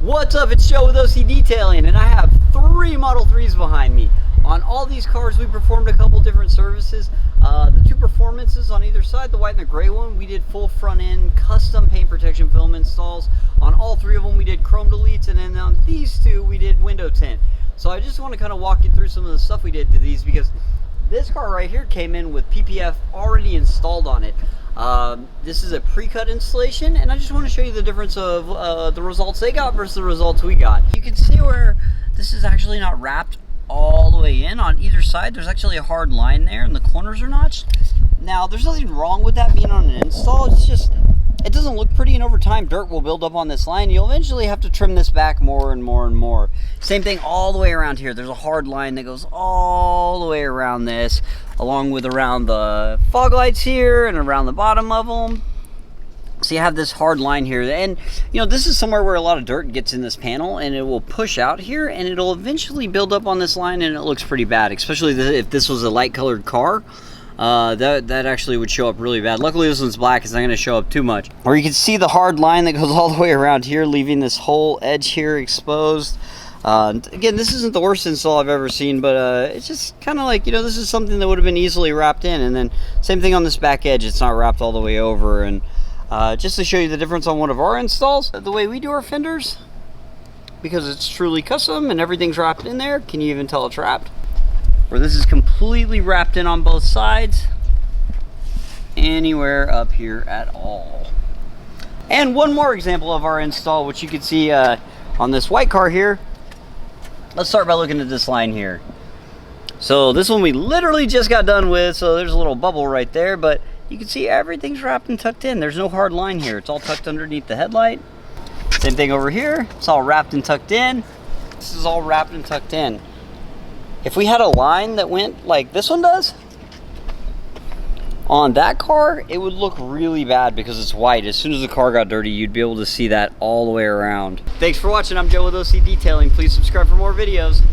What's up, it's Joe with OCDetailing, and I have 3 Model 3s behind me. On all these cars we performed a couple different services. The 2 performances on either side, the white and the gray one, we did full front end custom paint protection film installs. On all 3 of them we did chrome deletes, and then on these 2 we did window tint. So I just want to kind of walk you through some of the stuff we did to these, because this car right here came in with PPF already installed on it. This is a pre-cut installation, and I just want to show you the difference of the results they got versus the results we got. You can see where this is actually not wrapped all the way in on either side. There's actually a hard line there, and the corners are notched. Now, there's nothing wrong with that being on an install. It's just, it doesn't look pretty, and over time dirt will build up on this line. You'll eventually have to trim this back more and more and more. Same thing all the way around here. There's a hard line that goes all the way around this, along with around the fog lights here and around the bottom of them. So you have this hard line here, and you know, this is somewhere where a lot of dirt gets in this panel, and it will push out here, and it'll eventually build up on this line, and it looks pretty bad, especially if this was a light colored car. That actually would show up really bad. Luckily this one's black, it's not going to show up too much. Or you can see the hard line that goes all the way around here, leaving this whole edge here exposed. Again, this isn't the worst install I've ever seen, but it's just kind of like, you know, this is something that would have been easily wrapped in. And then same thing on this back edge, it's not wrapped all the way over. And just to show you the difference on one of our installs, the way we do our fenders, because it's truly custom and everything's wrapped in there. Can you even tell it's wrapped? Where this is completely wrapped in on both sides, anywhere up here at all. And one more example of our install, which you can see on this white car here. Let's start by looking at this line here. So this one we literally just got done with, so there's a little bubble right there, but you can see everything's wrapped and tucked in. There's no hard line here. It's all tucked underneath the headlight. Same thing over here. It's all wrapped and tucked in. This is all wrapped and tucked in. If we had a line that went like this one does on that car, it would look really bad because it's white. As soon as the car got dirty, you'd be able to see that all the way around. Thanks for watching. I'm Joe with OCDetailing. Please subscribe for more videos.